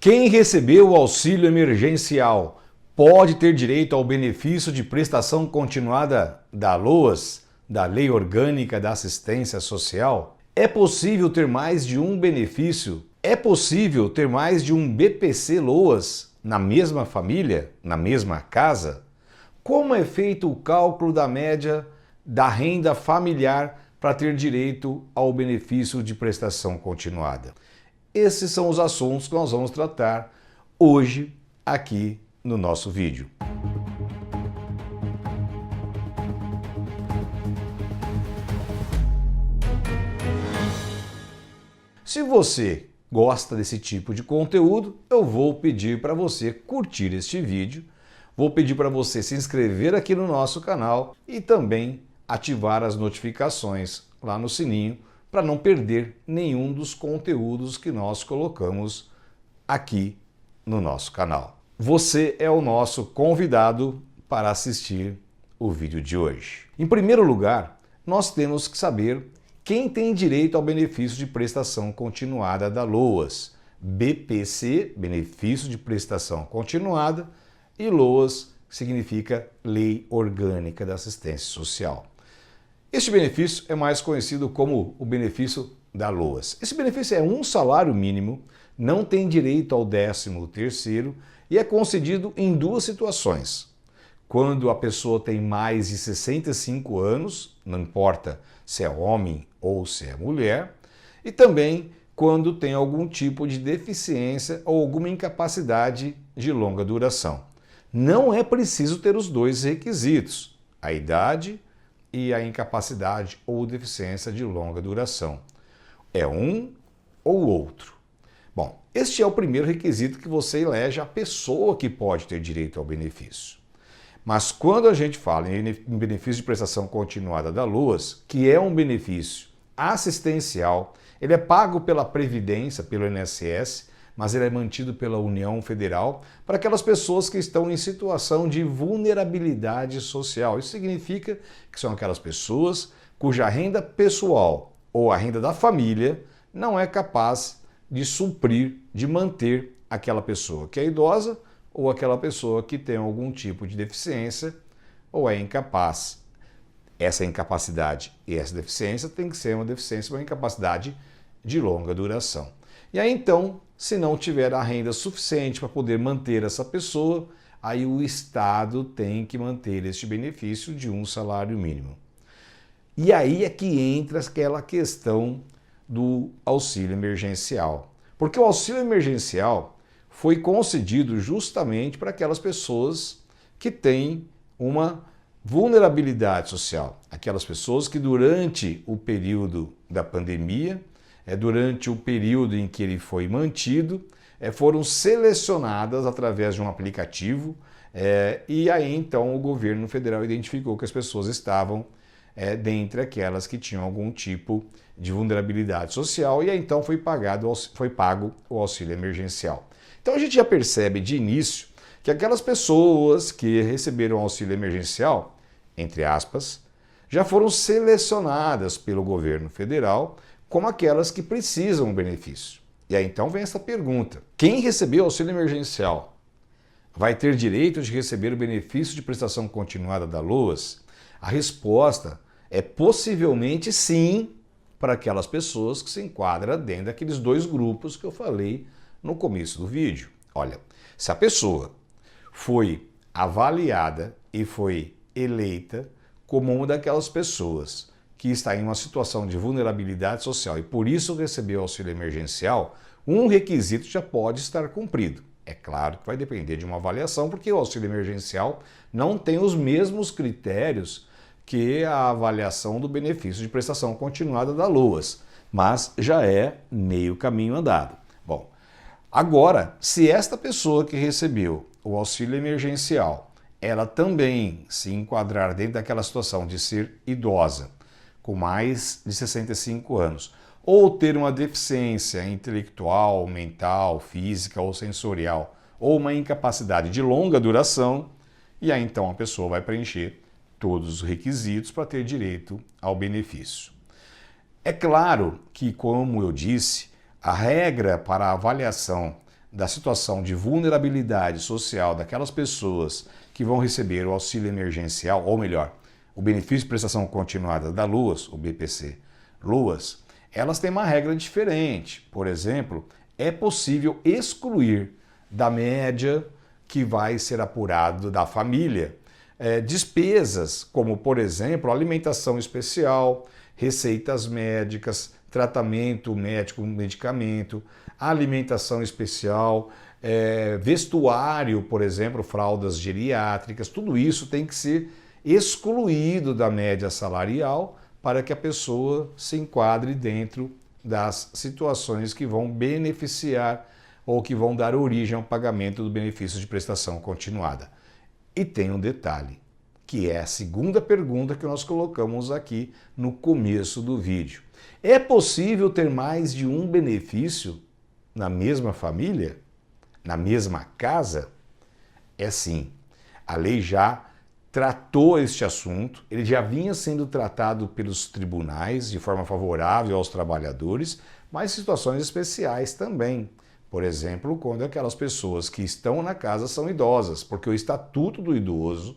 Quem recebeu o auxílio emergencial pode ter direito ao benefício de prestação continuada da LOAS, da Lei Orgânica da Assistência Social? É possível ter mais de um benefício? É possível ter mais de um BPC-LOAS na mesma família, na mesma casa? Como é feito o cálculo da média da renda familiar para ter direito ao benefício de prestação continuada? Esses são os assuntos que nós vamos tratar hoje aqui no nosso vídeo. Se você gosta desse tipo de conteúdo, eu vou pedir para você curtir este vídeo, vou pedir para você se inscrever aqui no nosso canal e também ativar as notificações lá no sininho para não perder nenhum dos conteúdos que nós colocamos aqui no nosso canal. Você é o nosso convidado para assistir o vídeo de hoje. Em primeiro lugar, nós temos que saber quem tem direito ao benefício de prestação continuada da LOAS. BPC, benefício de prestação continuada, e LOAS significa Lei Orgânica da Assistência Social. Este benefício é mais conhecido como o benefício da LOAS. Esse benefício é um salário mínimo, não tem direito ao 13º e é concedido em duas situações. Quando a pessoa tem mais de 65 anos, não importa se é homem ou se é mulher, e também quando tem algum tipo de deficiência ou alguma incapacidade de longa duração. Não é preciso ter os dois requisitos, a idade e a incapacidade ou deficiência de longa duração. É um ou outro. Bom, este é o primeiro requisito que você elege a pessoa que pode ter direito ao benefício. Mas quando a gente fala em benefício de prestação continuada da LOAS, que é um benefício assistencial, ele é pago pela Previdência, pelo INSS, mas ele é mantido pela União Federal para aquelas pessoas que estão em situação de vulnerabilidade social. Isso significa que são aquelas pessoas cuja renda pessoal ou a renda da família não é capaz de suprir, de manter aquela pessoa que é idosa ou aquela pessoa que tem algum tipo de deficiência ou é incapaz. Essa incapacidade e essa deficiência tem que ser uma deficiência ou uma incapacidade de longa duração. E aí então, se não tiver a renda suficiente para poder manter essa pessoa, aí o Estado tem que manter este benefício de um salário mínimo. E aí é que entra aquela questão do auxílio emergencial. Porque o auxílio emergencial foi concedido justamente para aquelas pessoas que têm uma vulnerabilidade social. Aquelas pessoas que durante o período da pandemia, durante o período em que ele foi mantido, foram selecionadas através de um aplicativo e aí então o governo federal identificou que as pessoas estavam dentre aquelas que tinham algum tipo de vulnerabilidade social e aí então foi pago o auxílio emergencial. Então a gente já percebe de início que aquelas pessoas que receberam auxílio emergencial, entre aspas, já foram selecionadas pelo governo federal como aquelas que precisam do benefício. E aí então vem essa pergunta: quem recebeu auxílio emergencial vai ter direito de receber o benefício de prestação continuada da LOAS? A resposta é possivelmente sim, para aquelas pessoas que se enquadram dentro daqueles dois grupos que eu falei no começo do vídeo. Olha, se a pessoa foi avaliada e foi eleita como uma daquelas pessoas que está em uma situação de vulnerabilidade social e por isso recebeu auxílio emergencial, um requisito já pode estar cumprido. É claro que vai depender de uma avaliação, porque o auxílio emergencial não tem os mesmos critérios que a avaliação do benefício de prestação continuada da LOAS, mas já é meio caminho andado. Bom, agora, se esta pessoa que recebeu o auxílio emergencial, ela também se enquadrar dentro daquela situação de ser idosa, com mais de 65 anos, ou ter uma deficiência intelectual, mental, física ou sensorial, ou uma incapacidade de longa duração, e aí então a pessoa vai preencher todos os requisitos para ter direito ao benefício. É claro que, como eu disse, a regra para a avaliação da situação de vulnerabilidade social daquelas pessoas que vão receber o auxílio emergencial, ou melhor, o benefício de prestação continuada da LUAS, o BPC LUAS, elas têm uma regra diferente. Por exemplo, é possível excluir da média que vai ser apurado da família despesas como, por exemplo, alimentação especial, receitas médicas, tratamento médico, medicamento, alimentação especial, vestuário, por exemplo, fraldas geriátricas, tudo isso tem que ser excluído da média salarial para que a pessoa se enquadre dentro das situações que vão beneficiar ou que vão dar origem ao pagamento do benefício de prestação continuada. E tem um detalhe, que é a segunda pergunta que nós colocamos aqui no começo do vídeo. É possível ter mais de um benefício na mesma família? Na mesma casa? É sim. A lei já tratou este assunto, ele já vinha sendo tratado pelos tribunais de forma favorável aos trabalhadores, mas situações especiais também. Por exemplo, quando aquelas pessoas que estão na casa são idosas, porque o Estatuto do Idoso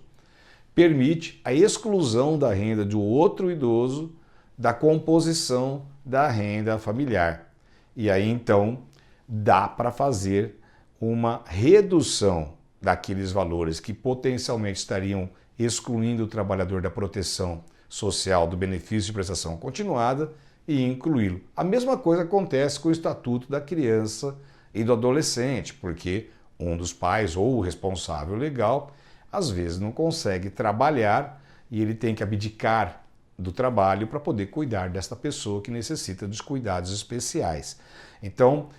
permite a exclusão da renda de outro idoso da composição da renda familiar. E aí então dá para fazer uma redução daqueles valores que potencialmente estariam excluindo o trabalhador da proteção social do benefício de prestação continuada e incluí-lo. A mesma coisa acontece com o Estatuto da Criança e do Adolescente, porque um dos pais ou o responsável legal às vezes não consegue trabalhar e ele tem que abdicar do trabalho para poder cuidar desta pessoa que necessita dos cuidados especiais. Então,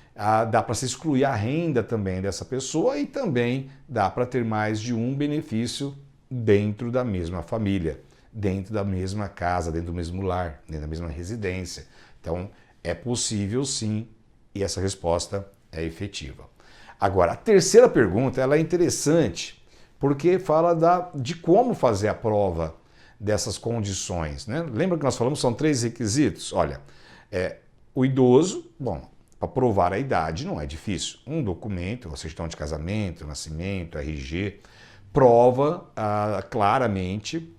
dá para se excluir a renda também dessa pessoa e também dá para ter mais de um benefício dentro da mesma família, dentro da mesma casa, dentro do mesmo lar, dentro da mesma residência. Então, é possível sim, e essa resposta é efetiva. Agora, a terceira pergunta ela é interessante, porque fala de como fazer a prova dessas condições, né? Lembra que nós falamos são 3 requisitos? Olha, o idoso, bom, para provar a idade não é difícil. Um documento, a certidão de casamento, nascimento, RG, prova claramente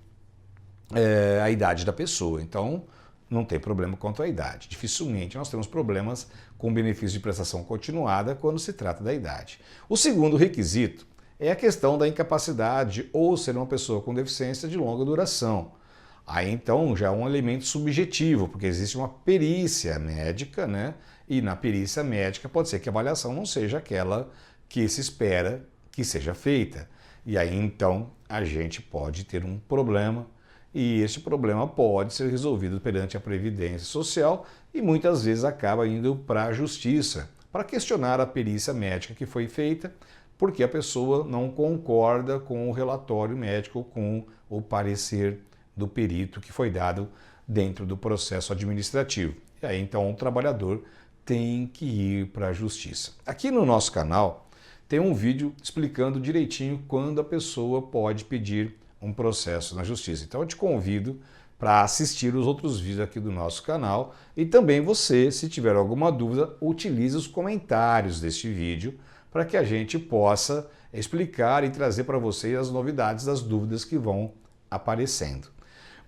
a idade da pessoa. Então, não tem problema quanto à idade. Dificilmente nós temos problemas com benefício de prestação continuada quando se trata da idade. O segundo requisito é a questão da incapacidade ou ser uma pessoa com deficiência de longa duração. Aí então já é um elemento subjetivo, porque existe uma perícia médica, né? E na perícia médica pode ser que a avaliação não seja aquela que se espera que seja feita. E aí então a gente pode ter um problema e este problema pode ser resolvido perante a Previdência Social e muitas vezes acaba indo para a Justiça para questionar a perícia médica que foi feita, porque a pessoa não concorda com o relatório médico, com o parecer do perito que foi dado dentro do processo administrativo. E aí então o trabalhador tem que ir para a Justiça. Aqui no nosso canal tem um vídeo explicando direitinho quando a pessoa pode pedir um processo na Justiça. Então eu te convido para assistir os outros vídeos aqui do nosso canal e também você, se tiver alguma dúvida, utilize os comentários deste vídeo para que a gente possa explicar e trazer para vocês as novidades das dúvidas que vão aparecendo.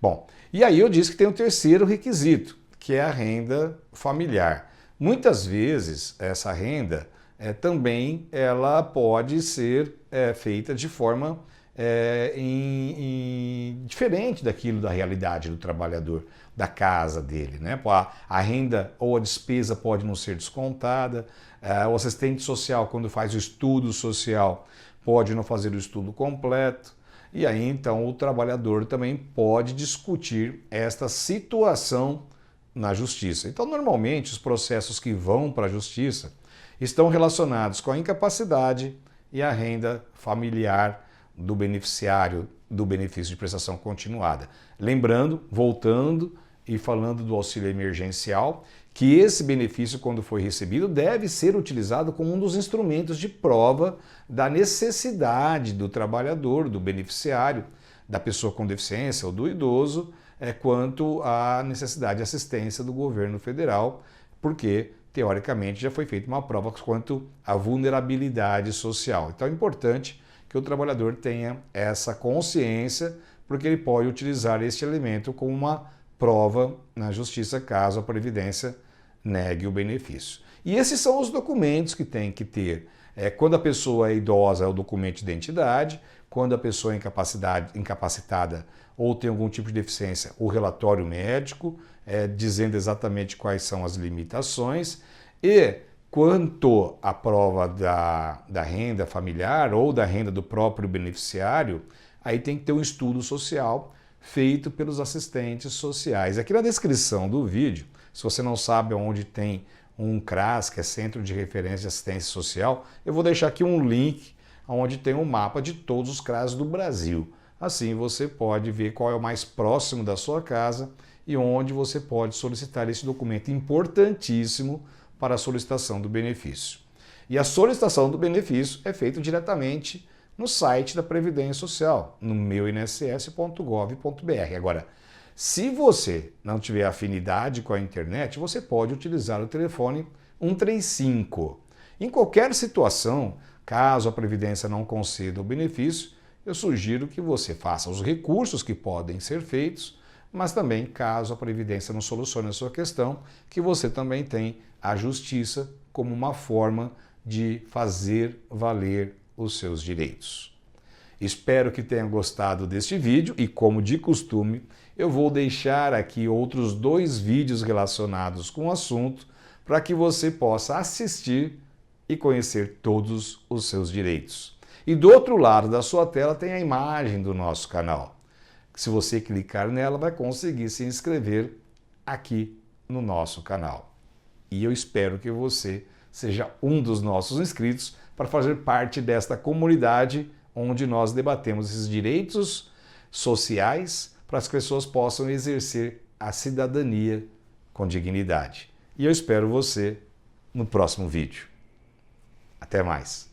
Bom, e aí eu disse que tem o terceiro requisito, que é a renda familiar. Muitas vezes essa renda também ela pode ser feita de forma diferente daquilo da realidade do trabalhador, da casa dele, né? A renda ou a despesa pode não ser descontada, o assistente social, quando faz o estudo social, pode não fazer o estudo completo, e aí então o trabalhador também pode discutir esta situação na Justiça. Então, normalmente, os processos que vão para a Justiça estão relacionados com a incapacidade e a renda familiar do beneficiário do benefício de prestação continuada. Lembrando, voltando e falando do auxílio emergencial, que esse benefício, quando foi recebido, deve ser utilizado como um dos instrumentos de prova da necessidade do trabalhador, do beneficiário, da pessoa com deficiência ou do idoso, quanto à necessidade de assistência do governo federal, porque teoricamente já foi feita uma prova quanto à vulnerabilidade social. Então é importante que o trabalhador tenha essa consciência, porque ele pode utilizar este elemento como uma prova na justiça caso a Previdência negue o benefício. E esses são os documentos que tem que ter. Quando a pessoa é idosa, é o documento de identidade. Quando a pessoa é incapacitada ou tem algum tipo de deficiência, o relatório médico, dizendo exatamente quais são as limitações. E quanto à prova da renda familiar ou da renda do próprio beneficiário, aí tem que ter um estudo social feito pelos assistentes sociais. Aqui na descrição do vídeo, se você não sabe onde tem um CRAS, que é Centro de Referência de Assistência Social, eu vou deixar aqui um link onde tem um mapa de todos os CRAS do Brasil. Assim você pode ver qual é o mais próximo da sua casa e onde você pode solicitar esse documento importantíssimo para a solicitação do benefício. E a solicitação do benefício é feita diretamente no site da Previdência Social, no meuinss.gov.br. Agora, se você não tiver afinidade com a internet, você pode utilizar o telefone 135. Em qualquer situação, caso a Previdência não conceda o benefício, eu sugiro que você faça os recursos que podem ser feitos, mas também, caso a Previdência não solucione a sua questão, que você também tem a Justiça como uma forma de fazer valer os seus direitos. Espero que tenham gostado deste vídeo e, como de costume, eu vou deixar aqui outros 2 vídeos relacionados com o assunto para que você possa assistir e conhecer todos os seus direitos. E do outro lado da sua tela tem a imagem do nosso canal. Se você clicar nela, vai conseguir se inscrever aqui no nosso canal. E eu espero que você seja um dos nossos inscritos para fazer parte desta comunidade onde nós debatemos esses direitos sociais para as pessoas possam exercer a cidadania com dignidade. E eu espero você no próximo vídeo. Até mais!